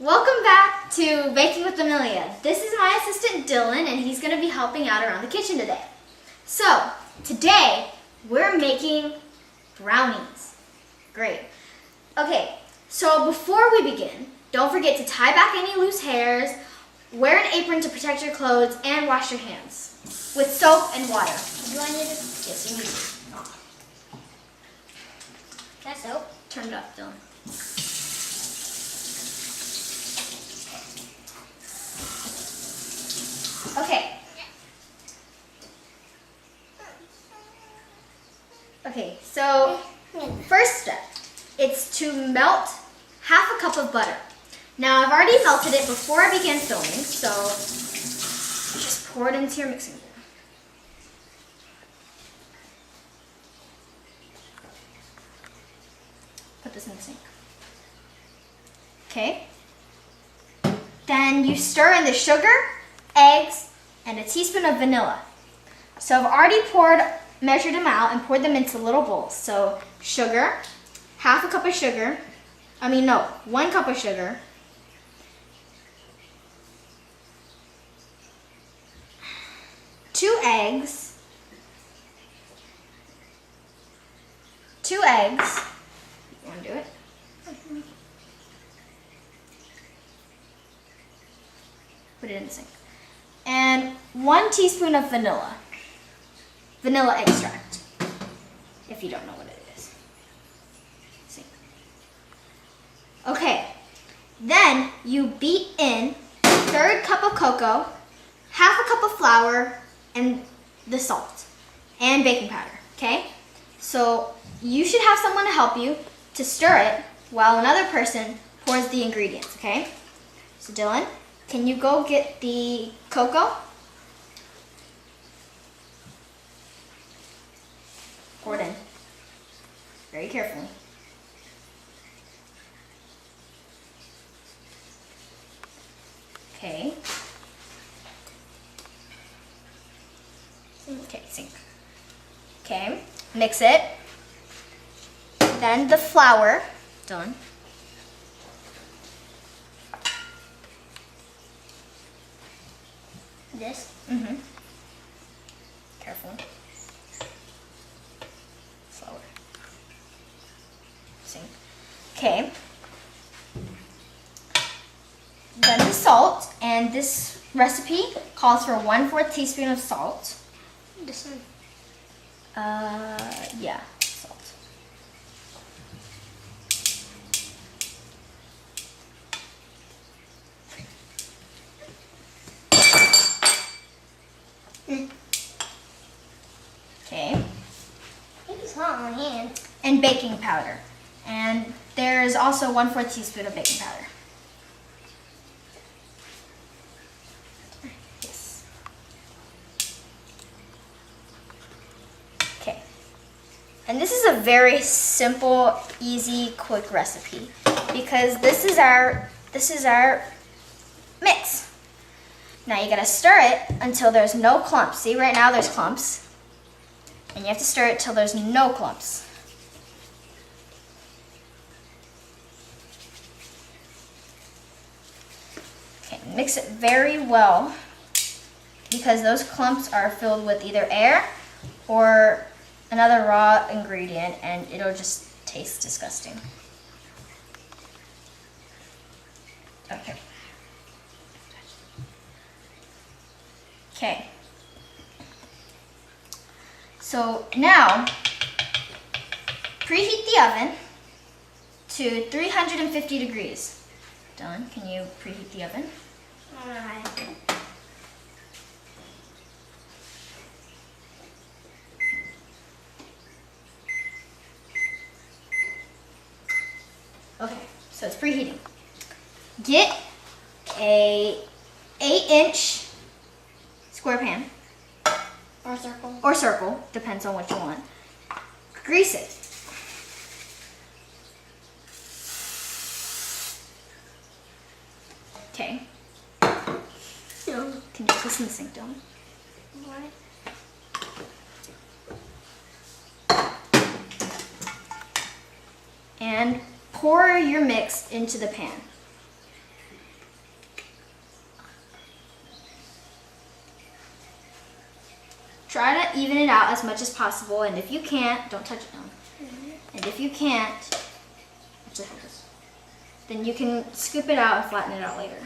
Welcome back to Baking with Amelia. This is my assistant Dylan, and he's going to be helping out around the kitchen today. So, today we're making brownies. Great. Okay, so before we begin, don't forget to tie back any loose hairs, wear an apron to protect your clothes, and wash your hands with soap and water. Do I need this? Yes, you need it. That soap? Turn it up, Dylan. Okay. Okay, so first step, it's to melt half a cup of butter. Now I've already melted it before I began filming, so just pour it into your mixing bowl. Put this in the sink. Okay. Then you stir in the sugar, eggs, and a teaspoon of vanilla. So I've already measured them out and poured them into little bowls. So sugar, half a cup of sugar, 1 cup of sugar, two eggs, you want to do it? Put it in the sink. And 1 teaspoon of vanilla extract, if you don't know what it is. See. Okay, then you beat in 1/3 cup of cocoa, half a cup of flour, and the salt, and baking powder, okay? So you should have someone to help you to stir it while another person pours the ingredients, okay? So Dylan, can you go get the cocoa? Pour it in. Very carefully. Okay. Okay, sink. Okay, mix it. Then the flour. Done. This? Mm-hmm. Careful. Flour. Sink. Okay. Then the salt, and this recipe calls for 1/4 teaspoon of salt. This one? Yeah, salt. Okay. I think it's hot on my hand. And baking powder. And there's also 1/4 teaspoon of baking powder. Yes. Okay. And this is a very simple, easy, quick recipe because this is our mix. Now you gotta stir it until there's no clumps. See, right now there's clumps. And you have to stir it till there's no clumps. Okay, mix it very well because those clumps are filled with either air or another raw ingredient, and it'll just taste disgusting. Okay. Okay. So now, preheat the oven to 350 degrees. Dawn, can you preheat the oven? Alright. Okay, so it's preheating. Get a 8-inch square pan. Or circle. Or circle, depends on what you want. Grease it. Okay. No. Can you put this in the sink, Dylan? What? And pour your mix into the pan. try to even it out as much as possible, and if you can't, don't touch it now. And if you can't, actually hold this, then you can scoop it out and flatten it out later.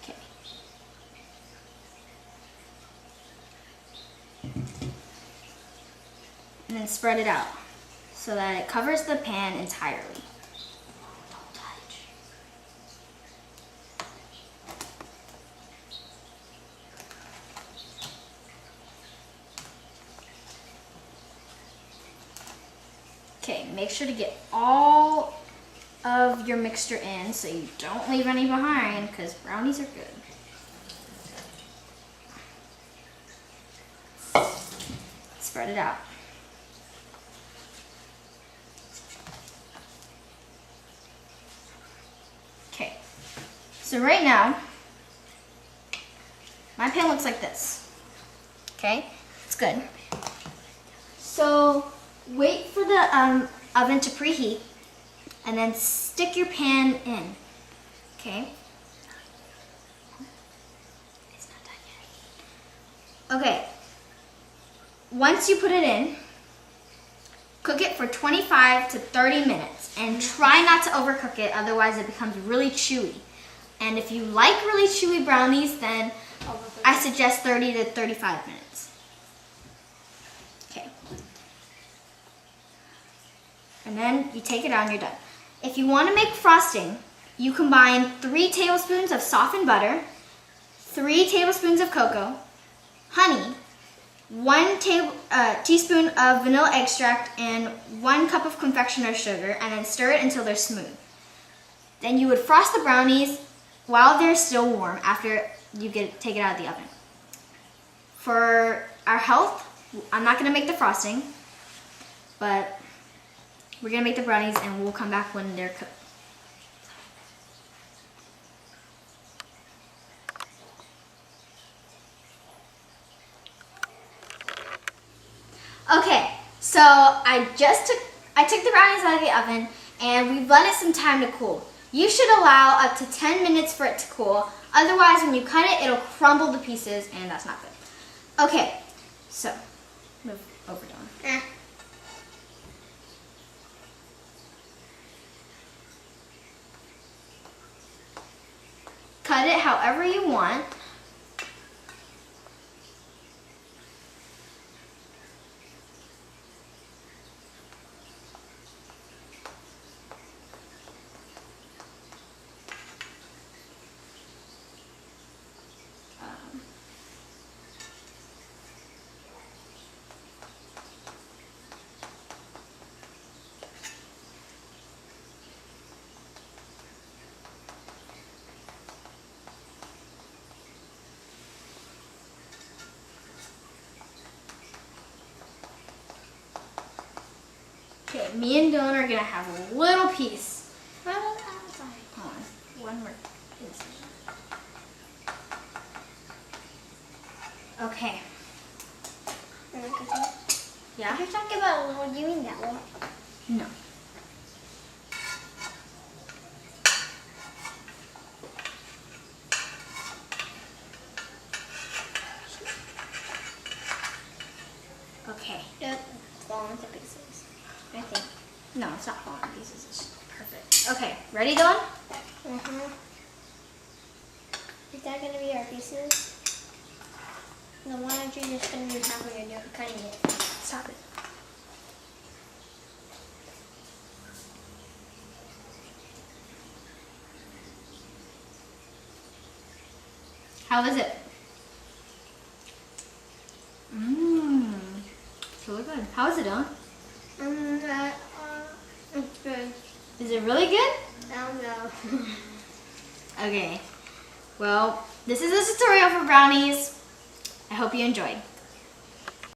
Okay. And then spread it out so that it covers the pan entirely. Don't touch. Okay, make sure to get all of your mixture in so you don't leave any behind, because brownies are good. Spread it out. Okay, so right now, my pan looks like this. Okay, it's good. So wait for the oven to preheat, and then stick your pan in. Okay. It's not done yet. Okay. Once you put it in, cook it for 25 to 30 minutes, and try not to overcook it, otherwise it becomes really chewy. And if you like really chewy brownies, then I suggest 30 to 35 minutes. Okay. And then you take it out and you're done. If you want to make frosting, you combine 3 tablespoons of softened butter, 3 tablespoons of cocoa, honey, 1 teaspoon of vanilla extract, and 1 cup of confectioner's sugar, and then stir it until they're smooth. Then you would frost the brownies while they're still warm after you take it out of the oven. For our health, I'm not going to make the frosting, but we're going to make the brownies and we'll come back when they're cooked. Okay, so I took the brownies out of the oven and we've let it some time to cool. You should allow up to 10 minutes for it to cool. Otherwise, when you cut it, it'll crumble to pieces and that's not good. Okay, so move over, Dawn. Cut it however you want. Okay, me and Dylan are gonna have a little piece. Hold on, one more piece. Okay. Yeah? You're talking about a little, you mean that one? No. Okay. Yep, falling to pieces. I think. No, it's not falling to pieces. It's perfect. Okay, ready, Dylan? Is that going to be our pieces? No, why don't you just finish halfway and you're cutting it? Stop it. How is it? Mmm. It's really good. How is it, Dylan? It's good. Is it really good? I don't know. Okay. Well, this is a tutorial for brownies. I hope you enjoyed.